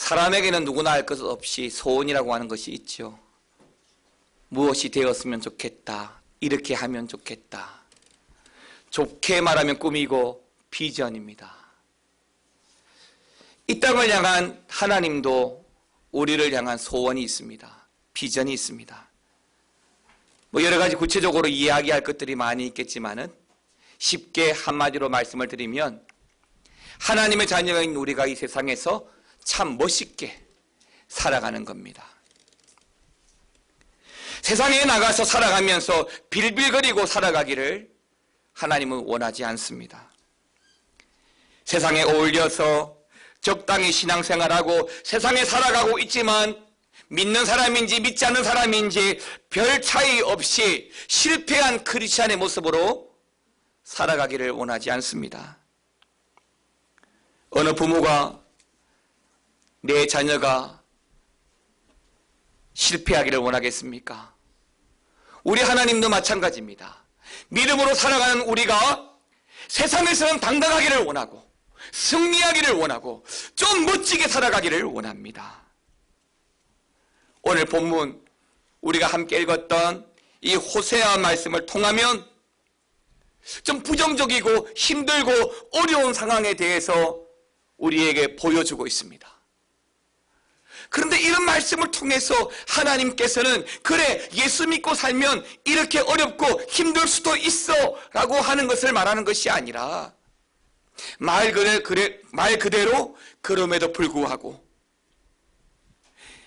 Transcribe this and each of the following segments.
사람에게는 누구나 알 것 없이 소원이라고 하는 것이 있죠. 무엇이 되었으면 좋겠다, 이렇게 하면 좋겠다. 좋게 말하면 꿈이고 비전입니다. 이 땅을 향한 하나님도 우리를 향한 소원이 있습니다. 비전이 있습니다. 여러 가지 구체적으로 이야기할 것들이 많이 있겠지만은 쉽게 한마디로 말씀을 드리면 하나님의 자녀인 우리가 이 세상에서 참 멋있게 살아가는 겁니다. 세상에 나가서 살아가면서 빌빌거리고 살아가기를 하나님은 원하지 않습니다. 세상에 어울려서 적당히 신앙생활하고 세상에 살아가고 있지만 믿는 사람인지 믿지 않는 사람인지 별 차이 없이 실패한 크리스찬의 모습으로 살아가기를 원하지 않습니다. 어느 부모가 내 자녀가 실패하기를 원하겠습니까? 우리 하나님도 마찬가지입니다. 믿음으로 살아가는 우리가 세상에서는 당당하기를 원하고 승리하기를 원하고 좀 멋지게 살아가기를 원합니다. 오늘 본문 우리가 함께 읽었던 이 호세아 말씀을 통하면 좀 부정적이고 힘들고 어려운 상황에 대해서 우리에게 보여주고 있습니다. 그런데 이런 말씀을 통해서 하나님께서는 그래, 예수 믿고 살면 이렇게 어렵고 힘들 수도 있어 라고 하는 것을 말하는 것이 아니라 말 그대로 그럼에도 불구하고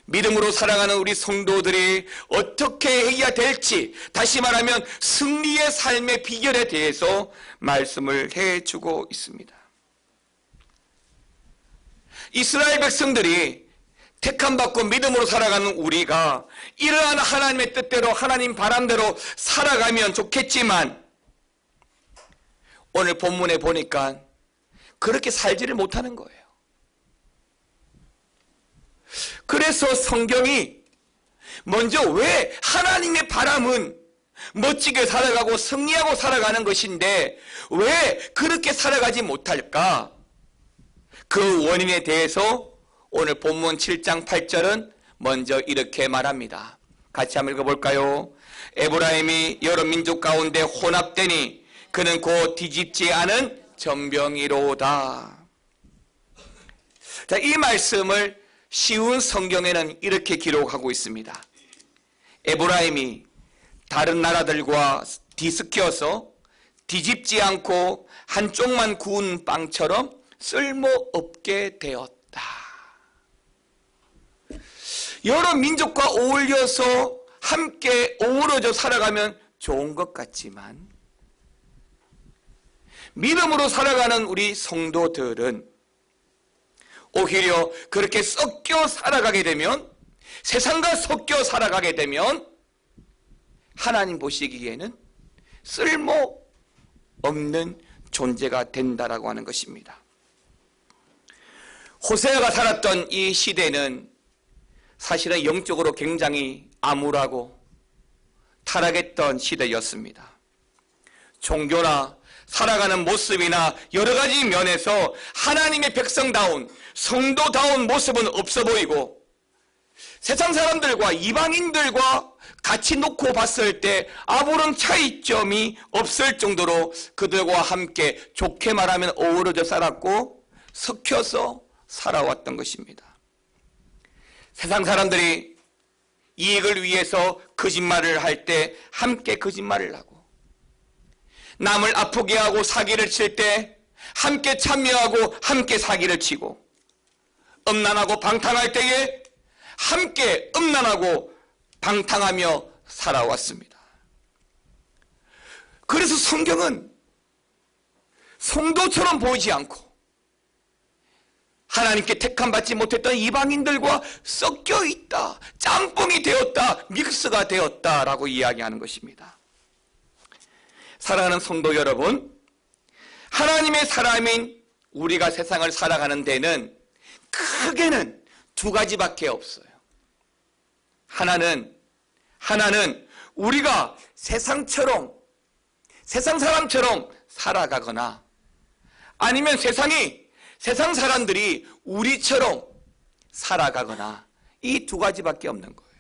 믿음으로 살아가는 우리 성도들이 어떻게 해야 될지, 다시 말하면 승리의 삶의 비결에 대해서 말씀을 해주고 있습니다. 이스라엘 백성들이 택함받고 믿음으로 살아가는 우리가 이러한 하나님의 뜻대로 하나님 바람대로 살아가면 좋겠지만 오늘 본문에 보니까 그렇게 살지를 못하는 거예요. 그래서 성경이 먼저 왜 하나님의 바람은 멋지게 살아가고 승리하고 살아가는 것인데 왜 그렇게 살아가지 못할까? 그 원인에 대해서 오늘 본문 7장 8절은 먼저 이렇게 말합니다. 같이 한번 읽어볼까요? 에브라임이 여러 민족 가운데 혼합되니 그는 곧 뒤집지 않은 전병이로다. 자, 이 말씀을 쉬운 성경에는 이렇게 기록하고 있습니다. 에브라임이 다른 나라들과 뒤섞여서 뒤집지 않고 한쪽만 구운 빵처럼 쓸모없게 되었다. 여러 민족과 어울려서 함께 어우러져 살아가면 좋은 것 같지만 믿음으로 살아가는 우리 성도들은 오히려 그렇게 섞여 살아가게 되면, 세상과 섞여 살아가게 되면 하나님 보시기에는 쓸모없는 존재가 된다라고 하는 것입니다. 호세아가 살았던 이 시대는 사실은 영적으로 굉장히 암울하고 타락했던 시대였습니다. 종교나 살아가는 모습이나 여러 가지 면에서 하나님의 백성다운 성도다운 모습은 없어 보이고 세상 사람들과 이방인들과 같이 놓고 봤을 때 아무런 차이점이 없을 정도로 그들과 함께 좋게 말하면 어우러져 살았고 섞여서 살아왔던 것입니다. 세상 사람들이 이익을 위해서 거짓말을 할 때 함께 거짓말을 하고, 남을 아프게 하고 사기를 칠 때 함께 참여하고 함께 사기를 치고, 음란하고 방탕할 때에 함께 음란하고 방탕하며 살아왔습니다. 그래서 성경은 성도처럼 보이지 않고 하나님께 택함받지 못했던 이방인들과 섞여 있다, 짬뽕이 되었다, 믹스가 되었다라고 이야기하는 것입니다. 사랑하는 성도 여러분, 하나님의 사람인 우리가 세상을 살아가는 데는 크게는 두 가지밖에 없어요. 하나는 우리가 세상 사람처럼 살아가거나, 아니면 세상 사람들이 우리처럼 살아가거나 이 두 가지밖에 없는 거예요.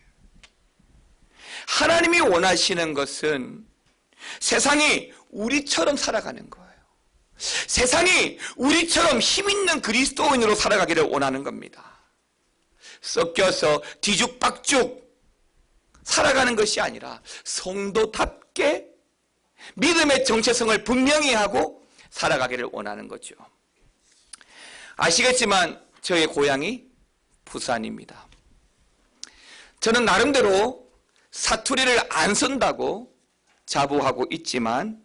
하나님이 원하시는 것은 세상이 우리처럼 살아가는 거예요. 세상이 우리처럼 힘있는 그리스도인으로 살아가기를 원하는 겁니다. 섞여서 뒤죽박죽 살아가는 것이 아니라 성도답게 믿음의 정체성을 분명히 하고 살아가기를 원하는 거죠. 아시겠지만 저의 고향이 부산입니다. 저는 나름대로 사투리를 안 쓴다고 자부하고 있지만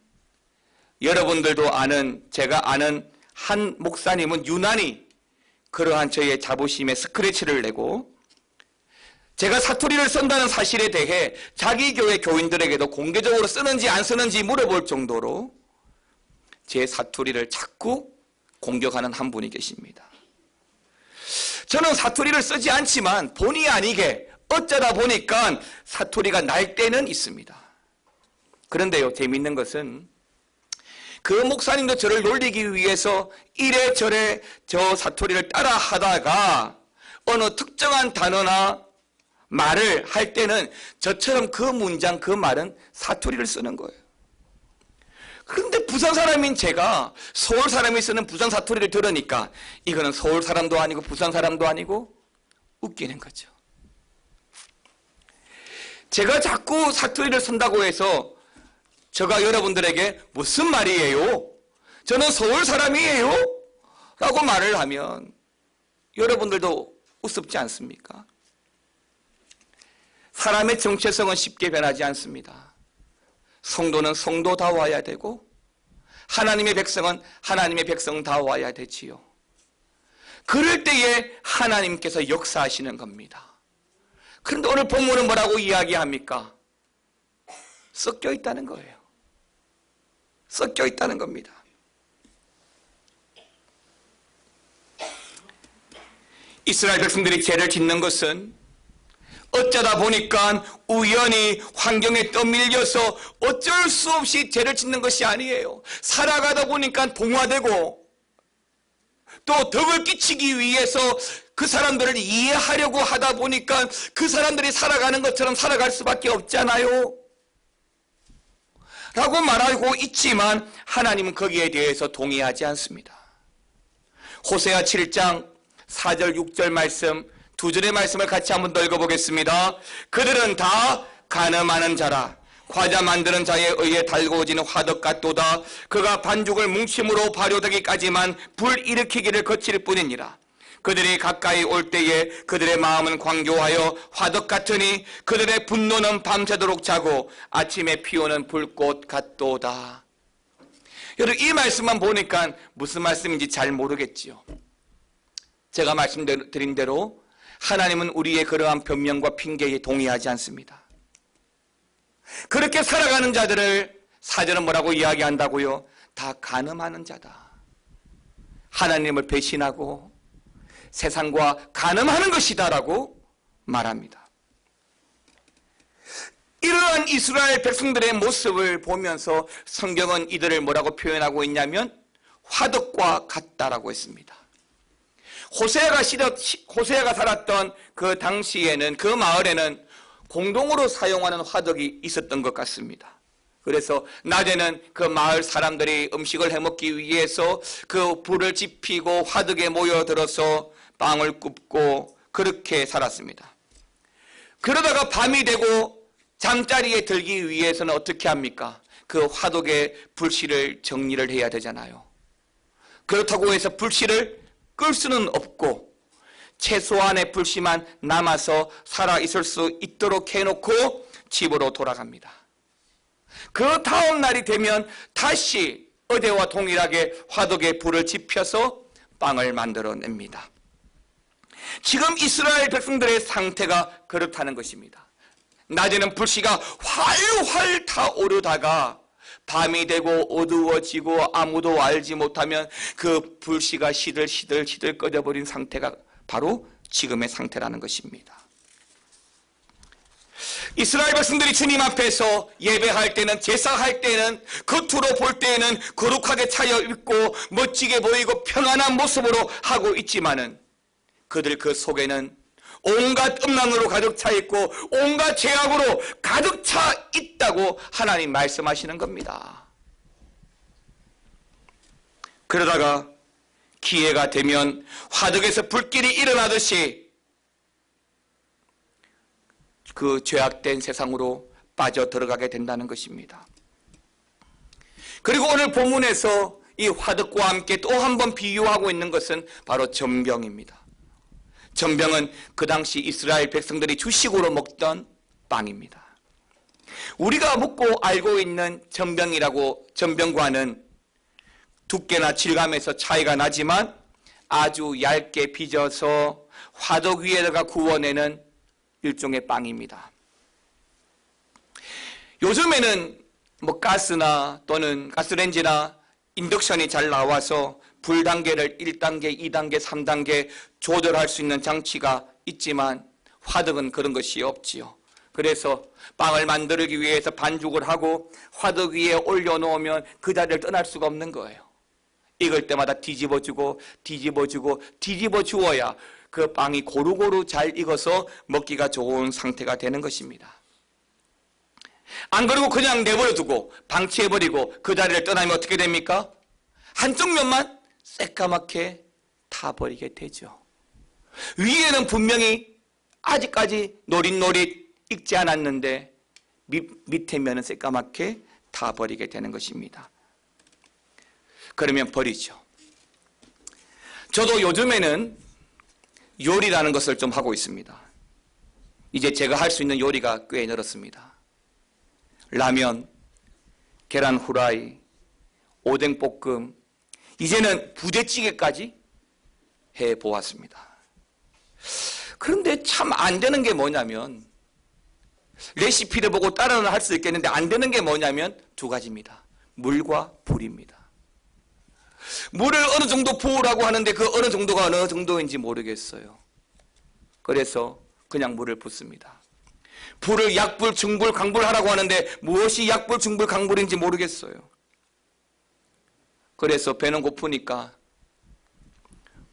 여러분들도 아는, 제가 아는 한 목사님은 유난히 그러한 저의 자부심에 스크래치를 내고 제가 사투리를 쓴다는 사실에 대해 자기 교회 교인들에게도 공개적으로 쓰는지 안 쓰는지 물어볼 정도로 제 사투리를 자꾸 공격하는 한 분이 계십니다. 저는 사투리를 쓰지 않지만 본의 아니게 어쩌다 보니까 사투리가 날 때는 있습니다. 그런데요, 재미있는 것은 그 목사님도 저를 놀리기 위해서 이래저래 저 사투리를 따라 하다가 어느 특정한 단어나 말을 할 때는 저처럼 그 문장, 그 말은 사투리를 쓰는 거예요. 그런데 부산 사람인 제가 서울 사람이 쓰는 부산 사투리를 들으니까 이거는 서울 사람도 아니고 부산 사람도 아니고 웃기는 거죠. 제가 자꾸 사투리를 쓴다고 해서 제가 여러분들에게 무슨 말이에요? 저는 서울 사람이에요? 라고 말을 하면 여러분들도 우습지 않습니까? 사람의 정체성은 쉽게 변하지 않습니다. 성도는 성도다워야 되고 하나님의 백성은 하나님의 백성다워야 되지요. 그럴 때에 하나님께서 역사하시는 겁니다. 그런데 오늘 본문은 뭐라고 이야기합니까? 섞여 있다는 거예요. 섞여 있다는 겁니다. 이스라엘 백성들이 죄를 짓는 것은 어쩌다 보니까 우연히 환경에 떠밀려서 어쩔 수 없이 죄를 짓는 것이 아니에요. 살아가다 보니까 동화되고 또 덕을 끼치기 위해서 그 사람들을 이해하려고 하다 보니까 그 사람들이 살아가는 것처럼 살아갈 수밖에 없잖아요. 라고 말하고 있지만 하나님은 거기에 대해서 동의하지 않습니다. 호세아 7장 4절 6절 말씀 두 절의 말씀을 같이 한번 더 읽어보겠습니다. 그들은 다 간음하는 자라 과자 만드는 자에 의해 달구어지는 화덕 같도다. 그가 반죽을 뭉침으로 발효되기까지만 불 일으키기를 거칠 뿐이니라. 그들이 가까이 올 때에 그들의 마음은 광교하여 화덕 같으니 그들의 분노는 밤새도록 자고 아침에 피우는 불꽃 같도다. 여러분 이 말씀만 보니까 무슨 말씀인지 잘 모르겠지요. 제가 말씀드린 대로 하나님은 우리의 그러한 변명과 핑계에 동의하지 않습니다. 그렇게 살아가는 자들을 사절은 뭐라고 이야기한다고요? 다 간음하는 자다. 하나님을 배신하고 세상과 간음하는 것이다 라고 말합니다. 이러한 이스라엘 백성들의 모습을 보면서 성경은 이들을 뭐라고 표현하고 있냐면 화덕과 같다라고 했습니다. 호세아가 살았던 그 당시에는 그 마을에는 공동으로 사용하는 화덕이 있었던 것 같습니다. 그래서 낮에는 그 마을 사람들이 음식을 해먹기 위해서 그 불을 지피고 화덕에 모여들어서 빵을 굽고 그렇게 살았습니다. 그러다가 밤이 되고 잠자리에 들기 위해서는 어떻게 합니까? 그 화덕의 불씨를 정리를 해야 되잖아요. 그렇다고 해서 불씨를 끌 수는 없고 최소한의 불씨만 남아서 살아있을 수 있도록 해놓고 집으로 돌아갑니다. 그 다음 날이 되면 다시 어제와 동일하게 화덕에 불을 지펴서 빵을 만들어냅니다. 지금 이스라엘 백성들의 상태가 그렇다는 것입니다. 낮에는 불씨가 활활 타오르다가 밤이 되고 어두워지고 아무도 알지 못하면 그 불씨가 시들시들 꺼져버린 상태가 바로 지금의 상태라는 것입니다. 이스라엘 백성들이 주님 앞에서 예배할 때는 제사할 때는 겉으로 볼 때에는 거룩하게 차려입고 멋지게 보이고 평안한 모습으로 하고 있지만은 그들 그 속에는 온갖 음란으로 가득 차 있고 온갖 죄악으로 가득 차 있다고 하나님 말씀하시는 겁니다. 그러다가 기회가 되면 화덕에서 불길이 일어나듯이 그 죄악된 세상으로 빠져 들어가게 된다는 것입니다. 그리고 오늘 본문에서 이 화덕과 함께 또 한 번 비유하고 있는 것은 바로 전병입니다. 전병은 그 당시 이스라엘 백성들이 주식으로 먹던 빵입니다. 우리가 먹고 알고 있는 전병과는 두께나 질감에서 차이가 나지만 아주 얇게 빚어서 화덕 위에다가 구워내는 일종의 빵입니다. 요즘에는 가스나 또는 가스레인지나 인덕션이 잘 나와서 불 단계를 1단계, 2단계, 3단계 조절할 수 있는 장치가 있지만 화덕은 그런 것이 없지요. 그래서 빵을 만들기 위해서 반죽을 하고 화덕 위에 올려놓으면 그 자리를 떠날 수가 없는 거예요. 익을 때마다 뒤집어주고 뒤집어 주어야 그 빵이 고루고루 잘 익어서 먹기가 좋은 상태가 되는 것입니다. 안 그러고 그냥 내버려두고 방치해버리고 그 자리를 떠나면 어떻게 됩니까? 한쪽 면만 새까맣게 타버리게 되죠. 위에는 분명히 아직까지 노릿노릿 익지 않았는데 밑에 면은 새까맣게 타버리게 되는 것입니다. 그러면 버리죠. 저도 요즘에는 요리라는 것을 좀 하고 있습니다. 이제 제가 할 수 있는 요리가 꽤 늘었습니다. 라면, 계란 후라이, 오뎅 볶음, 이제는 부대찌개까지 해보았습니다. 그런데 참 안 되는 게 뭐냐면, 레시피를 보고 따라는 할 수 있겠는데 안 되는 게 뭐냐면 두 가지입니다. 물과 불입니다. 물을 어느 정도 부으라고 하는데 그 어느 정도가 어느 정도인지 모르겠어요. 그래서 그냥 물을 붓습니다. 불을 약불, 중불, 강불 하라고 하는데 무엇이 약불, 중불, 강불인지 모르겠어요. 그래서 배는 고프니까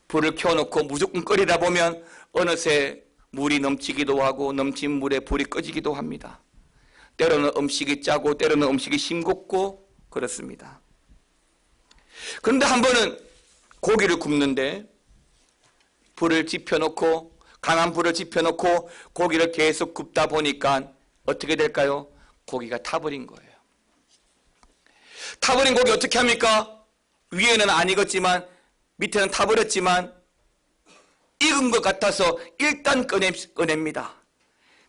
불을 켜놓고 무조건 끓이다 보면 어느새 물이 넘치기도 하고 넘친 물에 불이 꺼지기도 합니다. 때로는 음식이 짜고 때로는 음식이 싱겁고 그렇습니다. 그런데 한 번은 고기를 굽는데 불을 지펴놓고 강한 불을 지펴놓고 고기를 계속 굽다 보니까 어떻게 될까요? 고기가 타버린 거예요. 타버린 고기 어떻게 합니까? 위에는 안 익었지만 밑에는 타버렸지만 익은 것 같아서 일단 꺼냅니다.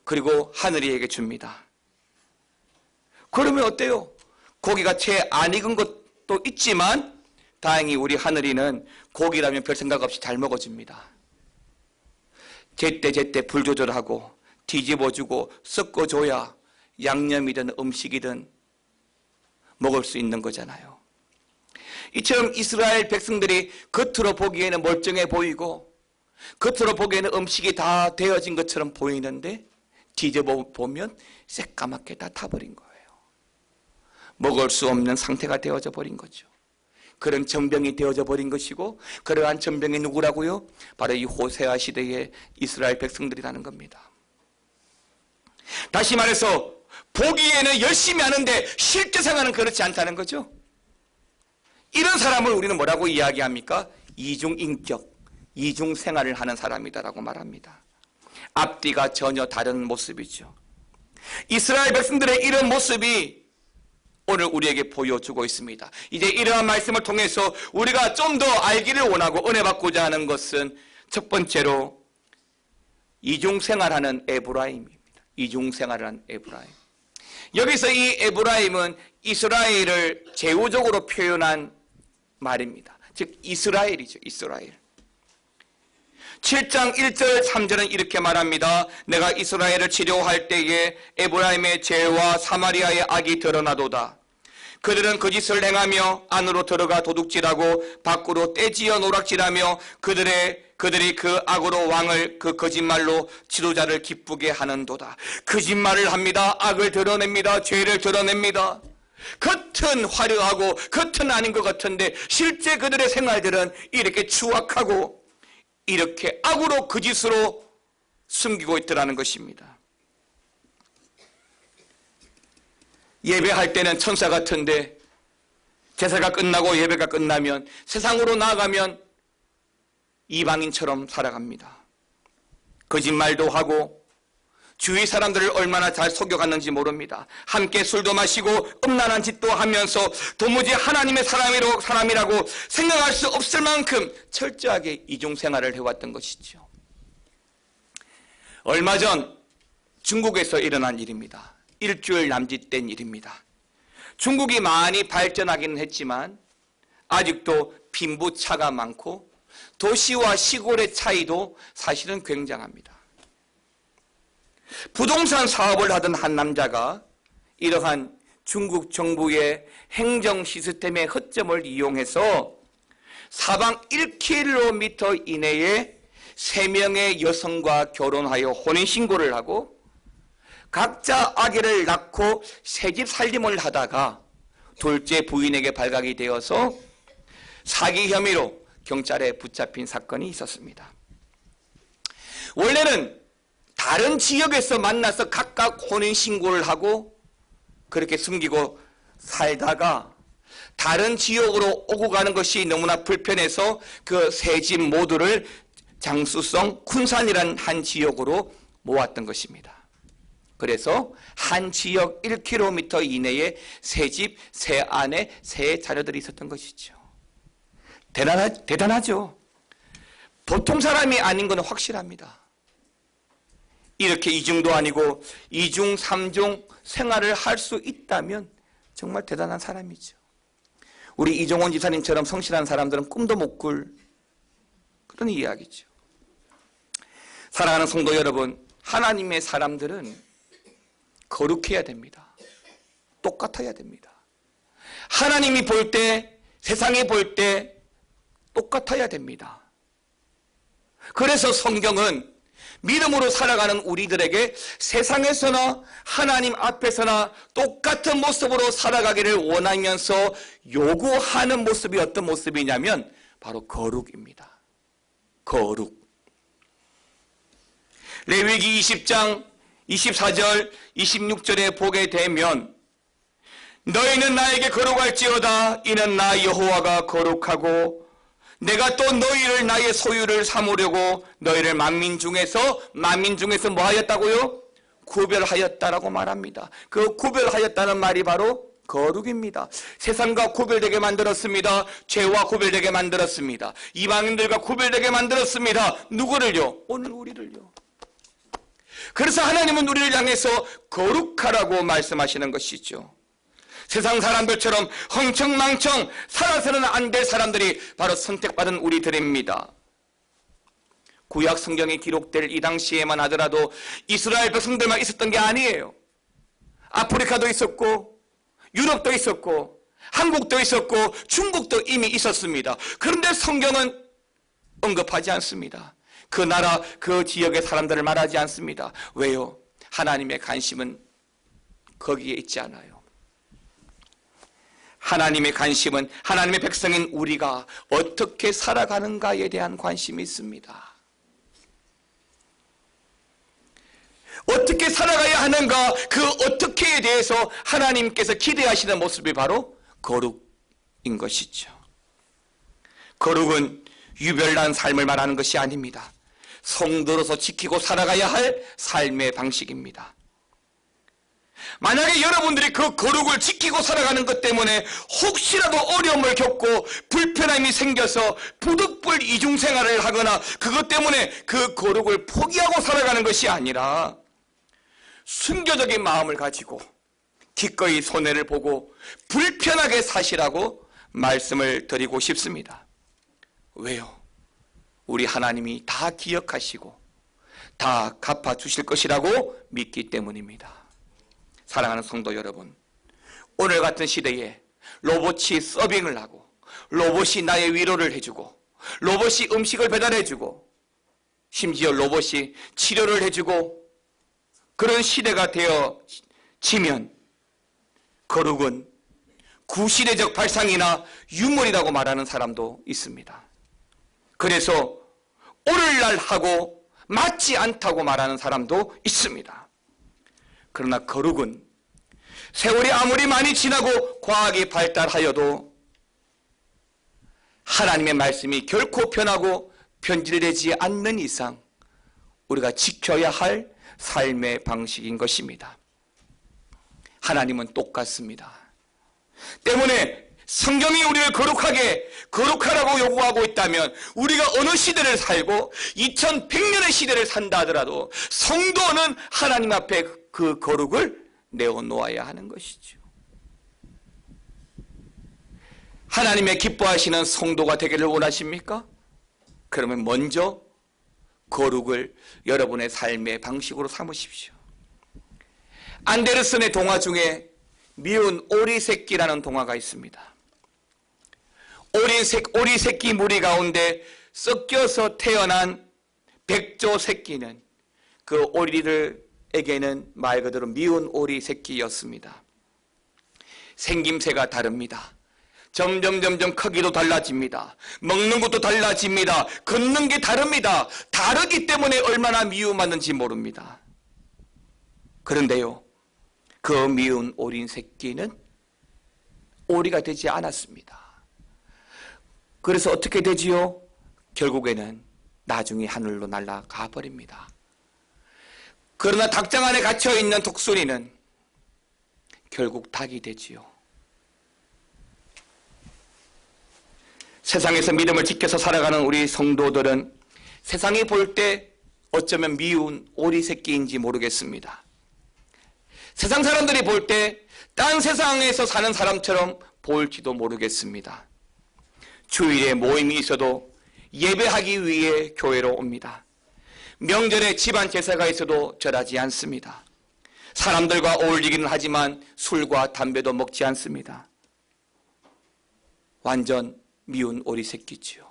그리고 하늘이에게 줍니다. 그러면 어때요? 고기가 채 안 익은 것도 있지만 다행히 우리 하늘이는 고기라면 별 생각 없이 잘 먹어줍니다. 제때 불 조절하고 뒤집어주고 섞어줘야 양념이든 음식이든 먹을 수 있는 거잖아요. 이처럼 이스라엘 백성들이 겉으로 보기에는 멀쩡해 보이고 겉으로 보기에는 음식이 다 되어진 것처럼 보이는데 뒤집어보면 새까맣게 다 타버린 거예요. 먹을 수 없는 상태가 되어져 버린 거죠. 그런 전병이 되어져 버린 것이고 그러한 전병이 누구라고요? 바로 이 호세아 시대의 이스라엘 백성들이라는 겁니다. 다시 말해서 보기에는 열심히 하는데 실제 생활은 그렇지 않다는 거죠. 이런 사람을 우리는 뭐라고 이야기합니까? 이중인격, 이중생활을 하는 사람이다라고 말합니다. 앞뒤가 전혀 다른 모습이죠. 이스라엘 백성들의 이런 모습이 오늘 우리에게 보여주고 있습니다. 이제 이러한 말씀을 통해서 우리가 좀 더 알기를 원하고 은혜 받고자 하는 것은 첫 번째로 이중생활하는 에브라임입니다. 이중생활하는 에브라임. 여기서 이 에브라임은 이스라엘을 제후적으로 표현한 말입니다. 즉 이스라엘이죠. 이스라엘. 7장 1절 3절은 이렇게 말합니다. 내가 이스라엘을 치료할 때에 에브라임의 죄와 사마리아의 악이 드러나도다. 그들은 거짓을 행하며 안으로 들어가 도둑질하고 밖으로 떼지어 노락질하며 그들이 그 악으로 왕을 그 거짓말로 지도자를 기쁘게 하는도다. 거짓말을 합니다. 악을 드러냅니다. 죄를 드러냅니다. 겉은 화려하고 겉은 아닌 것 같은데 실제 그들의 생활들은 이렇게 추악하고 이렇게 악으로 거짓으로 숨기고 있더라는 것입니다. 예배할 때는 천사 같은데 제사가 끝나고 예배가 끝나면 세상으로 나아가면 이방인처럼 살아갑니다. 거짓말도 하고 주위 사람들을 얼마나 잘 속여갔는지 모릅니다. 함께 술도 마시고 음란한 짓도 하면서 도무지 하나님의 사람이라고 생각할 수 없을 만큼 철저하게 이중생활을 해왔던 것이죠. 얼마 전 중국에서 일어난 일입니다. 일주일 남짓된 일입니다. 중국이 많이 발전하기는 했지만 아직도 빈부차가 많고 도시와 시골의 차이도 사실은 굉장합니다. 부동산 사업을 하던 한 남자가 이러한 중국 정부의 행정 시스템의 허점을 이용해서 사방 1km 이내에 3명의 여성과 결혼하여 혼인신고를 하고 각자 아기를 낳고 새집 살림을 하다가 둘째 부인에게 발각이 되어서 사기 혐의로 경찰에 붙잡힌 사건이 있었습니다. 원래는 다른 지역에서 만나서 각각 혼인신고를 하고 그렇게 숨기고 살다가 다른 지역으로 오고 가는 것이 너무나 불편해서 그 세 집 모두를 장수성 쿤산이라는 한 지역으로 모았던 것입니다. 그래서 한 지역 1km 이내에 세 집, 세 아내, 세 자녀들이 있었던 것이죠. 대단하죠. 보통 사람이 아닌 것은 확실합니다. 이렇게 이중도 아니고 이중, 삼중 생활을 할 수 있다면 정말 대단한 사람이죠. 우리 이종원 지사님처럼 성실한 사람들은 꿈도 못 꿀 그런 이야기죠. 사랑하는 성도 여러분, 하나님의 사람들은 거룩해야 됩니다. 똑같아야 됩니다. 하나님이 볼 때, 세상이 볼 때 똑같아야 됩니다. 그래서 성경은 믿음으로 살아가는 우리들에게 세상에서나 하나님 앞에서나 똑같은 모습으로 살아가기를 원하면서 요구하는 모습이 어떤 모습이냐면 바로 거룩입니다. 거룩. 레위기 20장 24절 26절에 보게 되면 너희는 나에게 거룩할지어다. 이는 나 여호와가 거룩하고 내가 또 너희를 나의 소유를 삼으려고 너희를 만민 중에서 뭐 하였다고요? 구별하였다라고 말합니다. 그 구별하였다는 말이 바로 거룩입니다. 세상과 구별되게 만들었습니다. 죄와 구별되게 만들었습니다. 이방인들과 구별되게 만들었습니다. 누구를요? 오늘 우리를요. 그래서 하나님은 우리를 향해서 거룩하라고 말씀하시는 것이죠. 세상 사람들처럼 흥청망청 살아서는 안 될 사람들이 바로 선택받은 우리들입니다. 구약 성경에 기록될 이 당시에만 하더라도 이스라엘 백성들만 있었던 게 아니에요. 아프리카도 있었고 유럽도 있었고 한국도 있었고 중국도 이미 있었습니다. 그런데 성경은 언급하지 않습니다. 그 나라 그 지역의 사람들을 말하지 않습니다. 왜요? 하나님의 관심은 거기에 있지 않아요. 하나님의 관심은 하나님의 백성인 우리가 어떻게 살아가는가에 대한 관심이 있습니다. 어떻게 살아가야 하는가, 그 어떻게에 대해서 하나님께서 기대하시는 모습이 바로 거룩인 것이죠. 거룩은 유별난 삶을 말하는 것이 아닙니다. 성도로서 지키고 살아가야 할 삶의 방식입니다. 만약에 여러분들이 그 거룩을 지키고 살아가는 것 때문에 혹시라도 어려움을 겪고 불편함이 생겨서 부득불 이중생활을 하거나 그것 때문에 그 거룩을 포기하고 살아가는 것이 아니라 순교적인 마음을 가지고 기꺼이 손해를 보고 불편하게 사시라고 말씀을 드리고 싶습니다. 왜요? 우리 하나님이 다 기억하시고 다 갚아주실 것이라고 믿기 때문입니다. 사랑하는 성도 여러분, 오늘 같은 시대에 로봇이 서빙을 하고 로봇이 나의 위로를 해주고 로봇이 음식을 배달해주고 심지어 로봇이 치료를 해주고 그런 시대가 되어지면 거룩은 구시대적 발상이나 유물이라고 말하는 사람도 있습니다. 그래서 오늘날 하고 맞지 않다고 말하는 사람도 있습니다. 그러나 거룩은 세월이 아무리 많이 지나고 과학이 발달하여도 하나님의 말씀이 결코 변하고 변질되지 않는 이상 우리가 지켜야 할 삶의 방식인 것입니다. 하나님은 똑같습니다. 때문에 성경이 우리를 거룩하라고 요구하고 있다면 우리가 어느 시대를 살고 2100년의 시대를 산다 하더라도 성도는 하나님 앞에 그 거룩을 내어놓아야 하는 것이죠. 하나님의 기뻐하시는 성도가 되기를 원하십니까? 그러면 먼저 거룩을 여러분의 삶의 방식으로 삼으십시오. 안데르슨의 동화 중에 미운 오리 새끼라는 동화가 있습니다. 오리 새끼 무리 가운데 섞여서 태어난 백조 새끼는 그 오리들에게는 말 그대로 미운 오리 새끼였습니다. 생김새가 다릅니다. 점점 크기도 달라집니다. 먹는 것도 달라집니다. 걷는 게 다릅니다. 다르기 때문에 얼마나 미움받는지 모릅니다. 그런데요, 그 미운 오리 새끼는 오리가 되지 않았습니다. 그래서 어떻게 되지요? 결국에는 나중에 하늘로 날아가 버립니다. 그러나 닭장 안에 갇혀있는 독수리는 결국 닭이 되지요. 세상에서 믿음을 지켜서 살아가는 우리 성도들은 세상이 볼 때 어쩌면 미운 오리 새끼인지 모르겠습니다. 세상 사람들이 볼 때 딴 세상에서 사는 사람처럼 보일지도 모르겠습니다. 주일에 모임이 있어도 예배하기 위해 교회로 옵니다. 명절에 집안 제사가 있어도 절하지 않습니다. 사람들과 어울리기는 하지만 술과 담배도 먹지 않습니다. 완전 미운 오리 새끼지요.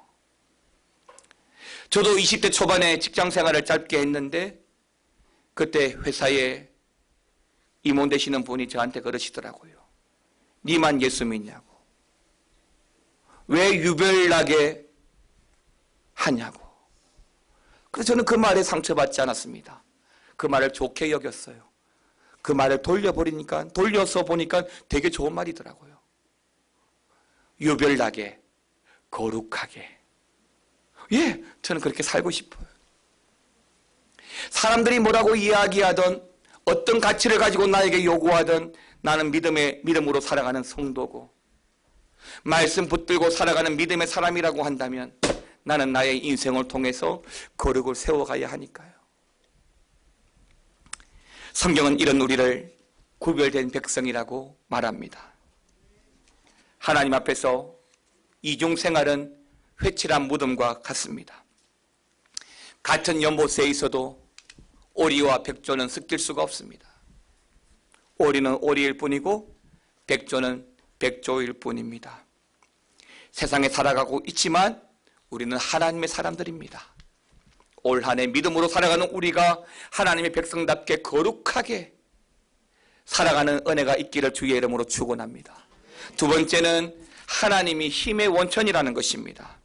저도 20대 초반에 직장 생활을 짧게 했는데 그때 회사에 임원 되시는 분이 저한테 그러시더라고요. 니만 예수 믿냐고. 왜 유별나게 하냐고. 그래서 저는 그 말에 상처받지 않았습니다. 그 말을 좋게 여겼어요. 그 말을 돌려서 보니까 되게 좋은 말이더라고요. 유별나게, 거룩하게. 예, 저는 그렇게 살고 싶어요. 사람들이 뭐라고 이야기하던 어떤 가치를 가지고 나에게 요구하던 나는 믿음으로 살아가는 성도고 말씀 붙들고 살아가는 믿음의 사람이라고 한다면 나는 나의 인생을 통해서 거룩을 세워가야 하니까요. 성경은 이런 우리를 구별된 백성이라고 말합니다. 하나님 앞에서 이중생활은 회칠한 무덤과 같습니다. 같은 연못에 있어도 오리와 백조는 섞일 수가 없습니다. 오리는 오리일 뿐이고 백조는 백조일 뿐입니다. 세상에 살아가고 있지만 우리는 하나님의 사람들입니다. 올 한 해 믿음으로 살아가는 우리가 하나님의 백성답게 거룩하게 살아가는 은혜가 있기를 주의 이름으로 축원합니다. 두 번째는 하나님이 힘의 원천이라는 것입니다.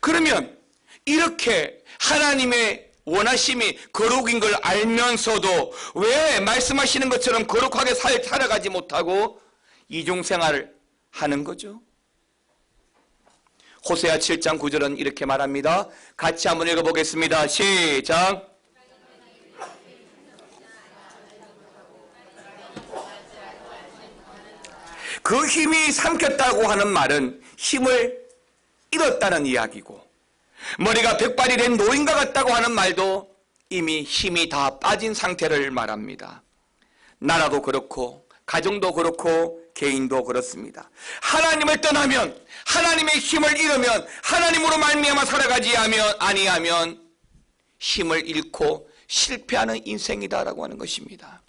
그러면 이렇게 하나님의 원하심이 거룩인 걸 알면서도 왜 말씀하시는 것처럼 거룩하게 살아가지 못하고 이중생활을 하는 거죠? 호세아 7장 9절은 이렇게 말합니다. 같이 한번 읽어보겠습니다. 시작. 그 힘이 삼켰다고 하는 말은 힘을 잃었다는 이야기고 머리가 백발이 된 노인과 같다고 하는 말도 이미 힘이 다 빠진 상태를 말합니다. 나라도 그렇고 가정도 그렇고 개인도 그렇습니다. 하나님을 떠나면 하나님의 힘을 잃으면 하나님으로 말미암아 살아가지 아니하면 힘을 잃고 실패하는 인생이다라고 하는 것입니다.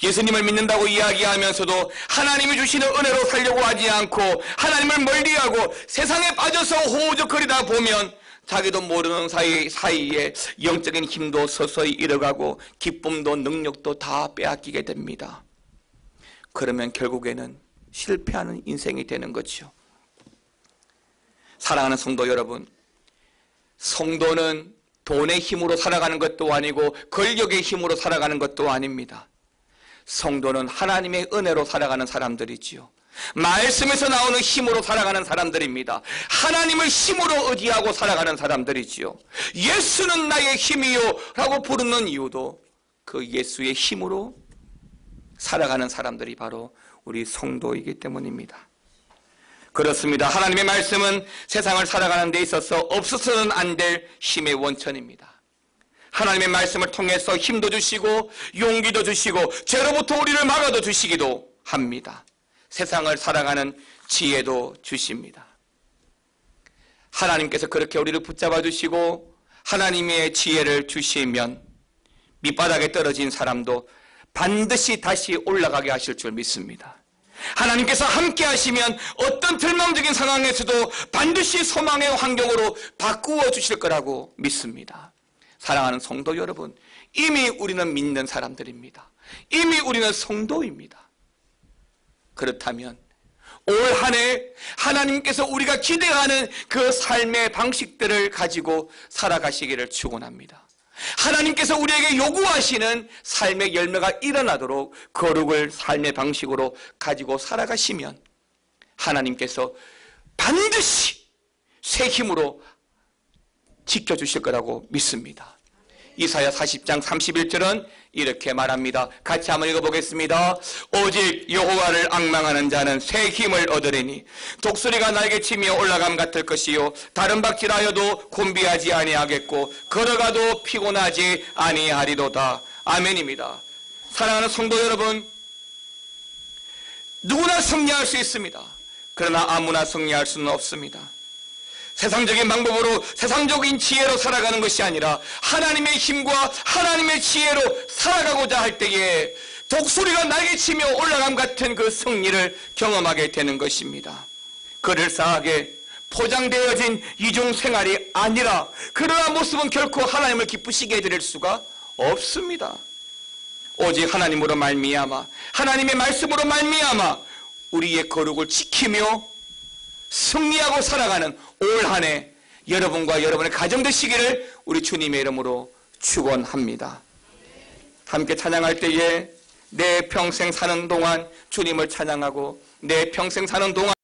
예수님을 믿는다고 이야기하면서도 하나님이 주시는 은혜로 살려고 하지 않고 하나님을 멀리하고 세상에 빠져서 호우적거리다 보면 자기도 모르는 사이에 영적인 힘도 서서히 잃어가고 기쁨도 능력도 다 빼앗기게 됩니다. 그러면 결국에는 실패하는 인생이 되는 거죠. 사랑하는 성도 여러분, 성도는 돈의 힘으로 살아가는 것도 아니고 권력의 힘으로 살아가는 것도 아닙니다. 성도는 하나님의 은혜로 살아가는 사람들이지요. 말씀에서 나오는 힘으로 살아가는 사람들입니다. 하나님을 힘으로 의지하고 살아가는 사람들이지요. 예수는 나의 힘이요 라고 부르는 이유도 그 예수의 힘으로 살아가는 사람들이 바로 우리 성도이기 때문입니다. 그렇습니다. 하나님의 말씀은 세상을 살아가는 데 있어서 없어서는 안 될 힘의 원천입니다. 하나님의 말씀을 통해서 힘도 주시고 용기도 주시고 죄로부터 우리를 막아도 주시기도 합니다. 세상을 살아가는 지혜도 주십니다. 하나님께서 그렇게 우리를 붙잡아 주시고 하나님의 지혜를 주시면 밑바닥에 떨어진 사람도 반드시 다시 올라가게 하실 줄 믿습니다. 하나님께서 함께 하시면 어떤 절망적인 상황에서도 반드시 소망의 환경으로 바꾸어 주실 거라고 믿습니다. 사랑하는 성도 여러분, 이미 우리는 믿는 사람들입니다. 이미 우리는 성도입니다. 그렇다면 올 한 해 하나님께서 우리가 기대하는 그 삶의 방식들을 가지고 살아가시기를 축원합니다. 하나님께서 우리에게 요구하시는 삶의 열매가 일어나도록 거룩을 삶의 방식으로 가지고 살아가시면 하나님께서 반드시 새 힘으로 지켜주실 거라고 믿습니다. 이사야 40장 31절은 이렇게 말합니다. 같이 한번 읽어보겠습니다. 오직 여호와를 앙망하는 자는 새 힘을 얻으리니 독수리가 날개치며 올라감 같을 것이요 다른 박질하여도 곤비하지 아니하겠고 걸어가도 피곤하지 아니하리로다. 아멘입니다. 사랑하는 성도 여러분, 누구나 승리할 수 있습니다. 그러나 아무나 승리할 수는 없습니다. 세상적인 방법으로 세상적인 지혜로 살아가는 것이 아니라 하나님의 힘과 하나님의 지혜로 살아가고자 할 때에 독수리가 날개치며 올라감 같은 그 승리를 경험하게 되는 것입니다. 그럴싸하게 포장되어진 이중 생활이 아니라 그러한 모습은 결코 하나님을 기쁘시게 해드릴 수가 없습니다. 오직 하나님으로 말미암아 하나님의 말씀으로 말미암아 우리의 거룩을 지키며 승리하고 살아가는 올 한 해 여러분과 여러분의 가정 되시기를 우리 주님의 이름으로 축원합니다. 함께 찬양할 때에 내 평생 사는 동안 주님을 찬양하고 내 평생 사는 동안